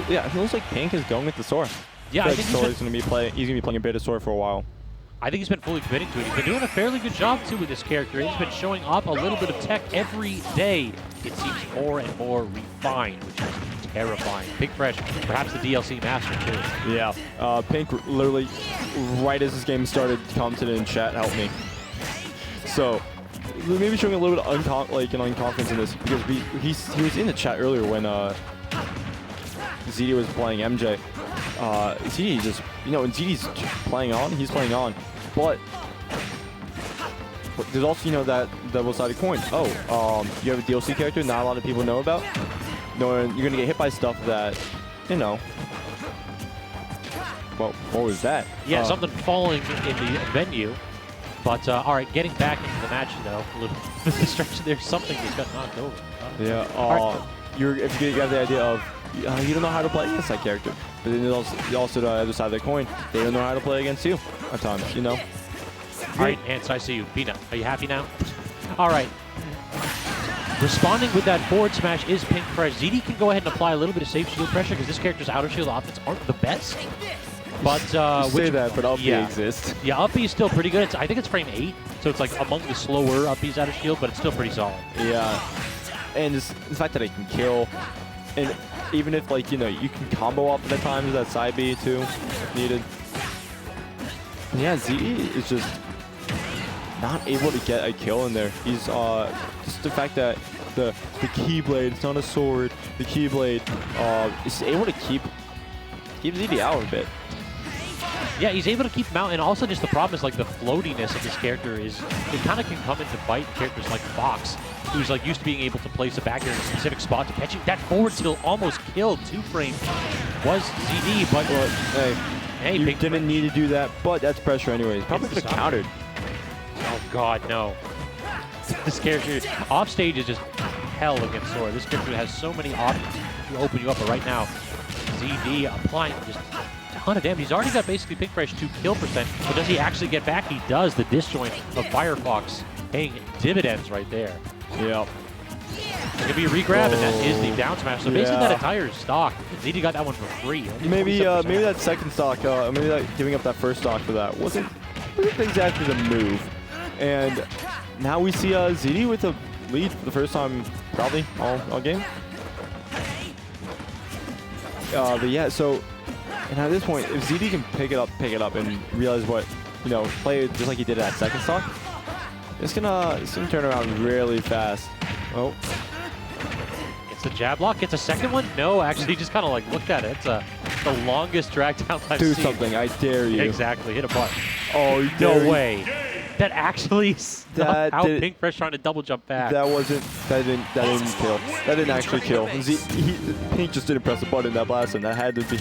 yeah, it looks like Pink is going with the Sora. Yeah, I think Sora's going to be playing. He's going to be playing a bit of Sora for a while. I think he's been fully committing to it. He's been doing a fairly good job, too, with this character. He's been showing up a little bit of tech every day. It seems more and more refined, which is terrifying. Pink Fresh, perhaps the DLC master, too. Yeah. Pink literally, right as this game started, commented in chat, help me. So, maybe showing a little bit of unconfidence in this, because he was in the chat earlier when ZD was playing MJ. ZD just, when ZD's playing on, he's playing on. But there's also, that double-sided coin. Oh, you have a DLC character not a lot of people know about. Knowing you're going to get hit by stuff that, well, what was that? Yeah, something falling in the venue. But, all right, getting back into the match, though, a little distraction. There's something just got knocked over. Yeah, if you have the idea of, you don't know how to play against that character. But then there's also the other side of the coin. They don't know how to play against you at times, All right, Ants, I see you. Pina, are you happy now? All right. Responding with that forward smash is Pink Fresh. ZD can go ahead and apply a little bit of safe shield pressure because this character's outer shield offense aren't the best. But say that, but up B exists. Yeah, up B is still pretty good. I think it's frame 8, so it's like among the slower up B's out of shield, but it's still pretty solid. Yeah, and the fact that it can kill, and even if you can combo up at times that side B too, if needed. And yeah, ZD is just not able to get a kill in there. He's just the fact that the Keyblade, it's not a sword. The Keyblade is able to keep ZD out a bit. Yeah, he's able to keep him out, and also just the problem is the floatiness of this character it kind of can come into bite characters like Fox, who's used to being able to place a back air in a specific spot to catch you. That forward still almost killed 2-frame was ZD, but hey, you didn't need to do that, but that's pressure anyways. Probably could have countered. Oh God, no. This character off stage is just hell against Sora. This character has so many options to open you up, but right now, ZD applying just a ton of damage. He's already got basically Pink Fresh 2 kill percent, but does he actually get back? He does. The disjoint of Firefox paying dividends right there. Yep. It's going to be a regrab, and that is the down smash. So basically that entire stock, ZD got that one for free. Maybe that second stock, maybe that giving up that first stock for that wasn't exactly the move. And now we see ZD with a lead for the first time probably all game. But yeah, so and at this point, if ZD can pick it up and realize what, play it just like he did at that second stock, it's gonna turn around really fast. Oh. It's the jab block. Gets a second one? No, actually, he just kind of looked at it. It's the longest drag down I've seen. Do something, I dare you. Exactly, hit a button. Oh, no way. That actually snuck out Pink Fresh trying to double jump back. That didn't kill. That didn't actually kill. Pink just didn't press the button that last time. That had to be.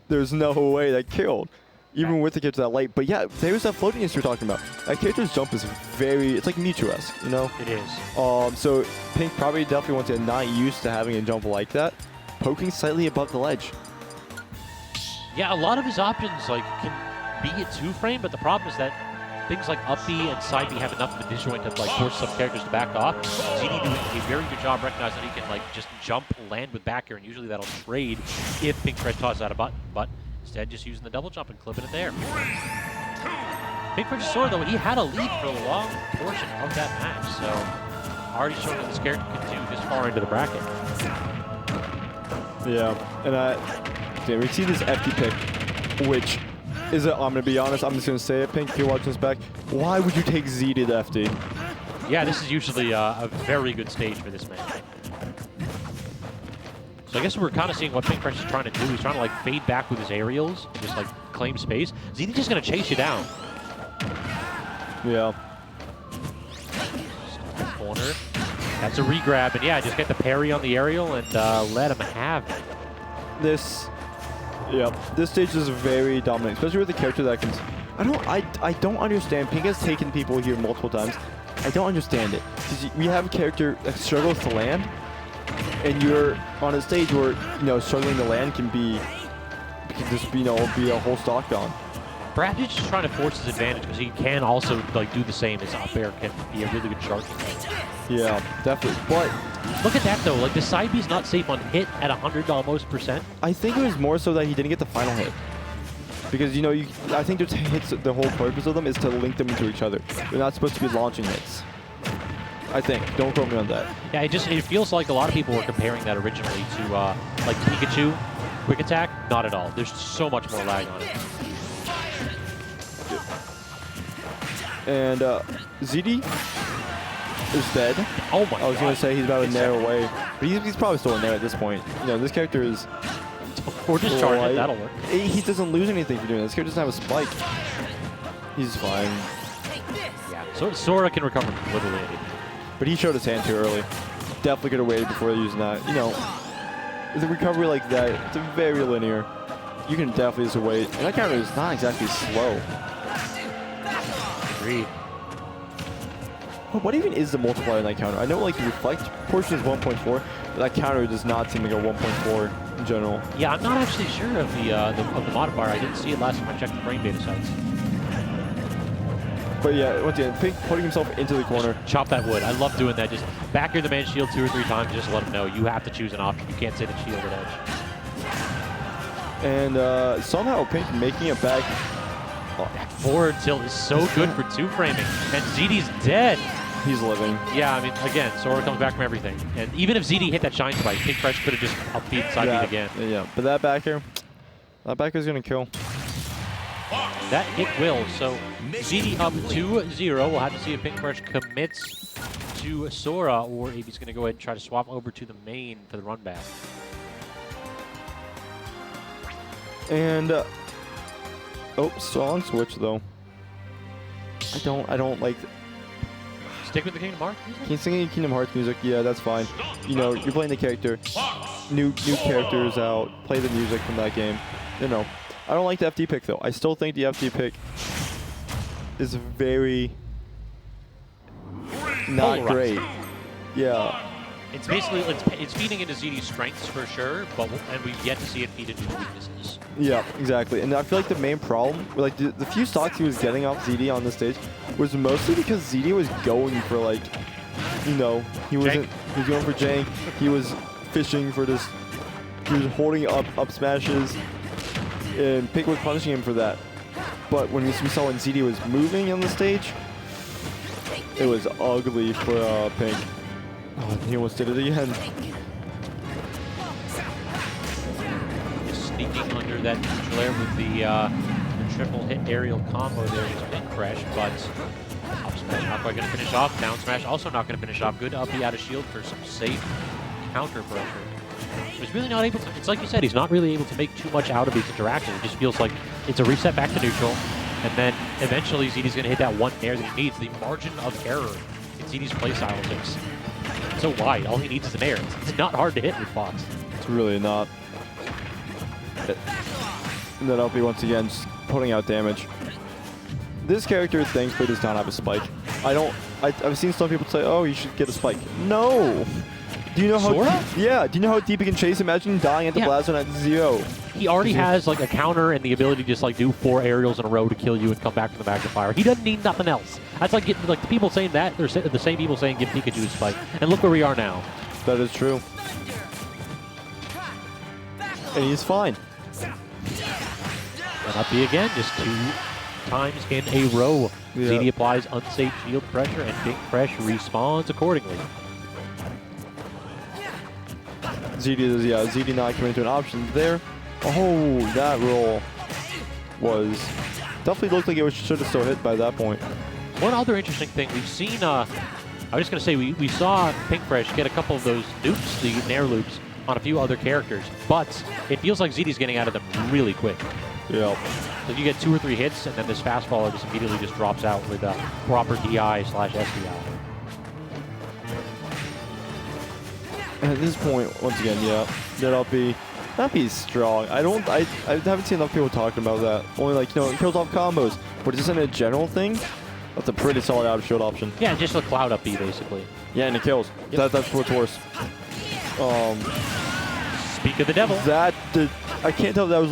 There's no way that killed. Even with the character that light. But yeah, there's that floatiness you're talking about. That character's jump is it's like Mewtwo-esque, It is. So Pink probably definitely wants to not used to having a jump like that. Poking slightly above the ledge. Yeah, a lot of his options can be a 2-frame, but the problem is that things like up B and side B have enough of a disjoint to force some characters to back off. ZD doing a very good job recognizing that he can just jump, land with back air, and usually that'll trade if Pink Fresh tosses out a button. But instead, just using the double jump and clipping it there. Pink Fresh's Sora, though, he had a lead for a long portion of that match, so already showing that this character can do this far into the bracket. Yeah, and we see this FD pick, which is I'm going to be honest, I'm just going to say it, Pink, if you're watching this back, why would you take ZD to FD? Yeah, this is usually a very good stage for this man. So I guess we're kind of seeing what Pink Fresh is trying to do. He's trying to fade back with his aerials, just claim space. ZD's just going to chase you down. Yeah. Corner. That's a regrab, and yeah, just get the parry on the aerial and let him have it. This stage is very dominant, especially with the character that can. I don't understand. Pink has taken people here multiple times. I don't understand it. We have a character that struggles to land, and you're on a stage where struggling to land can just be a whole stock gone. Perhaps he's just trying to force his advantage because he can also do the same as up air can be a really good charge. Yeah, definitely. But look at that though. Like the side B's not safe on hit at 100 almost %. I think it was more so that he didn't get the final hit. Because, you know, I think there's hits, the whole purpose of them is to link them into each other. They're not supposed to be launching hits. I think. Don't quote me on that. Yeah, it feels like a lot of people were comparing that originally to like Pikachu Quick Attack. Not at all. There's so much more lag on it. And ZD is dead. Oh my god. I was going to say he's about to nair away. But he's probably still in there at this point. You know, this character is... Or just charge it, that'll work. He doesn't lose anything for doing that. This character doesn't have a spike. He's fine. Yeah, so Sora can recover from literally anything. But he showed his hand too early. Definitely could have waited before using that. You know, with a recovery like that, it's very linear. You can definitely just wait. And that counter is not exactly slow. Agreed. But what even is the multiplier in that counter? I know like the reflect portion is 1.4, but that counter does not seem like a 1.4 in general. Yeah, I'm not actually sure of the modifier. I didn't see it last time I checked the frame data sites. But yeah, once again, Pink putting himself into the corner. Just chop that wood. I love doing that. Just back here the man shield 2 or 3 times. Just let him know you have to choose an option. You can't sit at shield at edge. And somehow Pink making it back. Forward tilt is so good for 2-framing. And ZD's dead. He's living. Yeah, I mean, again, Sora comes back from everything. And even if ZD hit that shine spike, Pink Fresh could have just upbeat side beat again. Yeah, but that back air is going to kill. That hit will. So ZD up 2-0. We'll have to see if Pink Fresh commits to Sora or if he's going to go ahead and try to swap over to the main for the run back. And strong switch though. I don't like. Stick with the Kingdom Hearts music? Can you sing Kingdom Hearts music? Yeah, that's fine. You know, you're playing the character. New characters out. Play the music from that game. You know, I don't like the FD pick though. I still think the FD pick is very not great. Yeah. It's basically it's feeding into ZD's strengths for sure, and we've yet to see it feed into the weaknesses. Yeah, exactly. And I feel like the main problem, like the few stocks he was getting off ZD on the stage, was mostly because ZD was going for like, you know, he was going for jank. He was fishing for this. He was holding up smashes, and Pink was punishing him for that. But when we saw when ZD was moving on the stage, it was ugly for Pink. Oh, he almost did it again. Sneaking under that neutral air with the triple hit aerial combo there is Pink Fresh, but up smash not quite going to finish off. Down smash also not going to finish off. Good up B out of shield for some safe counter pressure. He's really not able to, it's like you said, he's not really able to make too much out of these interactions. It just feels like it's a reset back to neutral, and then eventually ZD's going to hit that one nair that he needs. The margin of error in ZD's playstyle is so wide. All he needs is an air. It's not hard to hit with Fox. It's really not. And then LP once again just putting out damage. This character thankfully does not have a spike. I've seen some people say, oh, you should get a spike. No! Do you know how Sora? Yeah, do you know how deep he can chase? Imagine dying at the blast zone at 0. He already has like a counter and the ability to just like do 4 aerials in a row to kill you and come back from the magnifier. He doesn't need nothing else. That's like the people saying that, they're the same people saying give Pikachu a spike. And look where we are now. That is true. And he's fine. And up B again, just 2 times in a row. Yeah. ZD applies unsafe shield pressure and Pink Fresh responds accordingly. ZD not coming into an option there. Oh, that roll was definitely looked like it should have still hit by that point. One other interesting thing we've seen, I was just going to say, we saw Pink Fresh get a couple of those loops, the nair loops, on a few other characters, but it feels like ZD's getting out of them really quick. Yeah. So you get 2 or 3 hits, and then this fast faller just immediately just drops out with a proper DI/SDI. And at this point, once again, yeah, that'll be strong. I haven't seen enough people talking about that. Only like, you know, it kills off combos, but just in a general thing, that's a pretty solid out of shield option. Yeah, just a cloud up B basically. Yeah, and it kills. Yep. That's what's worse. Speak of the devil. That I can't tell if that was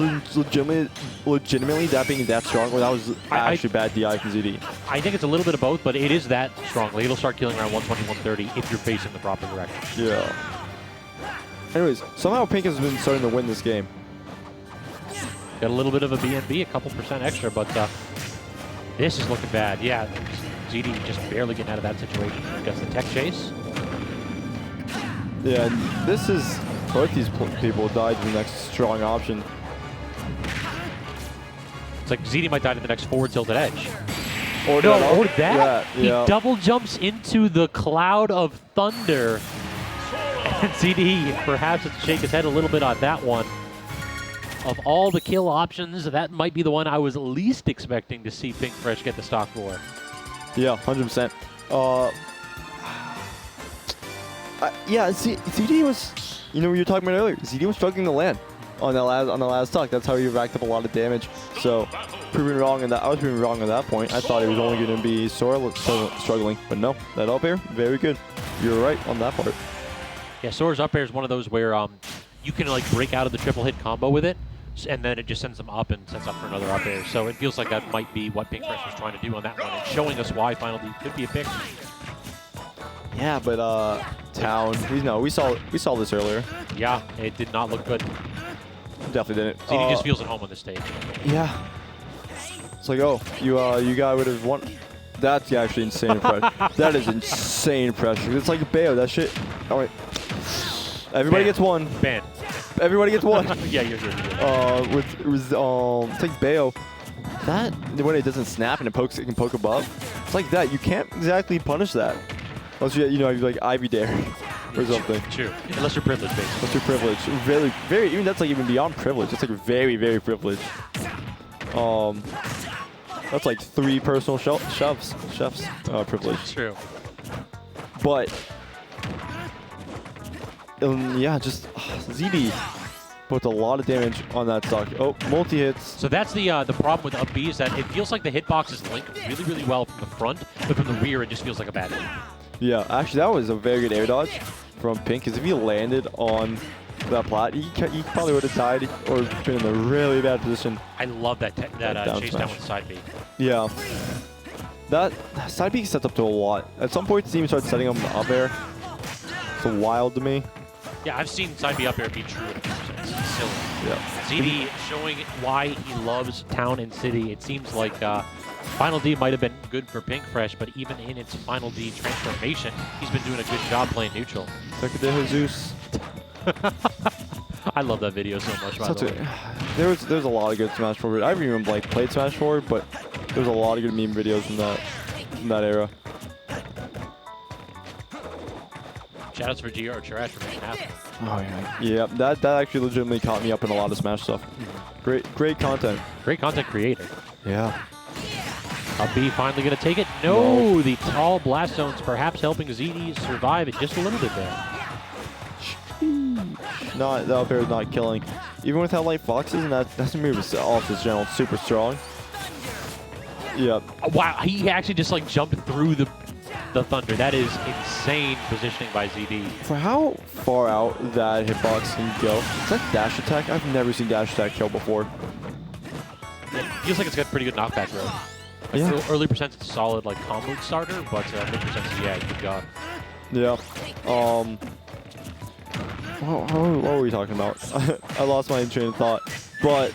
legitimately that being that strong, or that was actually bad DI from ZD. I think it's a little bit of both, but it is that strong. Like, it'll start killing around 120, 130 if you're facing the proper direction. Yeah. Anyways, somehow Pink has been starting to win this game. Got a little bit of a BNB, a couple percent extra, but this is looking bad. Yeah, ZD just barely getting out of that situation. Gets the tech chase. Yeah, and this is... Both these people died to the next strong option. It's like ZD might die to the next forward tilted edge. Or no, or that? Yeah. He double jumps into the cloud of thunder. And ZD perhaps has to shake his head a little bit on that one. Of all the kill options, that might be the one I was least expecting to see Pink Fresh get the stock for. Yeah, 100%. Yeah, ZD was... You know, we were talking about earlier. ZD was struggling to land on the last stock. That's how he racked up a lot of damage. So, proving wrong in that. I was proving wrong at that point. I thought it was only going to be Sora struggling, but no, that up air, very good. You're right on that part. Yeah, Sora's up air is one of those where you can like break out of the triple hit combo with it, and then it just sends them up and sets up for another up air. So it feels like that might be what Pink Fresh was trying to do on that one, and showing us why Final D could be a pick. Yeah, but Town. We saw this earlier. Yeah, it did not look good. Definitely didn't. ZD just feels at home on this stage. Yeah. It's like, oh, you guy would have won. That's actually insane pressure. That is insane pressure. It's like a Bayo. That shit. Oh wait. Everybody gets one. Ban. Everybody gets one. Yeah, you're good. It's like Bayo. That when it doesn't snap and it can poke above. It's like that. You can't exactly punish that. Unless you're like Ivy Dare or something. True. Unless you're privileged, basically. Unless you're privileged. Very, very, even that's like even beyond privilege. That's like very, very privileged. That's like 3 personal chefs privilege. True. But, yeah, just ZD puts a lot of damage on that stock. Oh, multi-hits. So that's the problem with up B is that it feels like the hitboxes link really, really well from the front, but from the rear it just feels like a bad hit. Yeah, actually that was a very good air dodge from Pink, because if he landed on that plat, he probably would have died or been in a really bad position. I love that chase down with side B. Yeah. That side B sets up to a lot. At some point, the team started setting up up air. It's wild to me. Yeah, I've seen side B up air be true in a few percent. It's silly. Yeah. ZD showing why he loves Town and City. It seems like Final D might have been good for Pink Fresh, but even in its Final D transformation, he's been doing a good job playing neutral. Takade Jesus. I love that video so much, by the way. There's a lot of good Smash 4. I haven't even played Smash 4, but there's a lot of good meme videos from that era. Shoutouts for GR Trash for making happen. Oh yeah. Yeah, that actually legitimately caught me up in a lot of Smash stuff. Great content. Great content creator. Yeah. Up B finally going to take it. No, the tall blast zones perhaps helping ZD survive it just a little bit there. The up air is not killing. Even with how light Fox is, and that's move is off his general super strong. Yep. Wow, he actually just like jumped through the thunder. That is insane positioning by ZD. For how far out that hitbox can go, is that dash attack? I've never seen dash attack kill before. It feels like it's got pretty good knockback growth. Like Yeah. Early percent it's a solid like combo starter, but mid percent yeah, good job. Yeah. What were we talking about? I lost my train of thought. But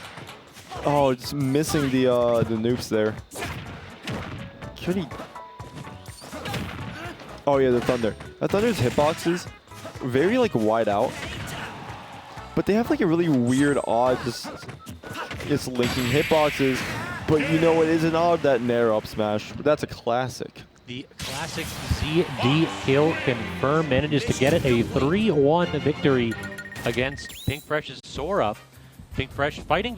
just missing the noobs there. Could he? Oh yeah, the Thunder. That Thunder's hitboxes very like wide out, but they have like a really weird odd just linking hitboxes. But you know what isn't odd? That narrow up smash. But that's a classic. The classic ZD kill confirmed, manages to get it a 3-1 victory against Pink Fresh's Sora. Pink Fresh fighting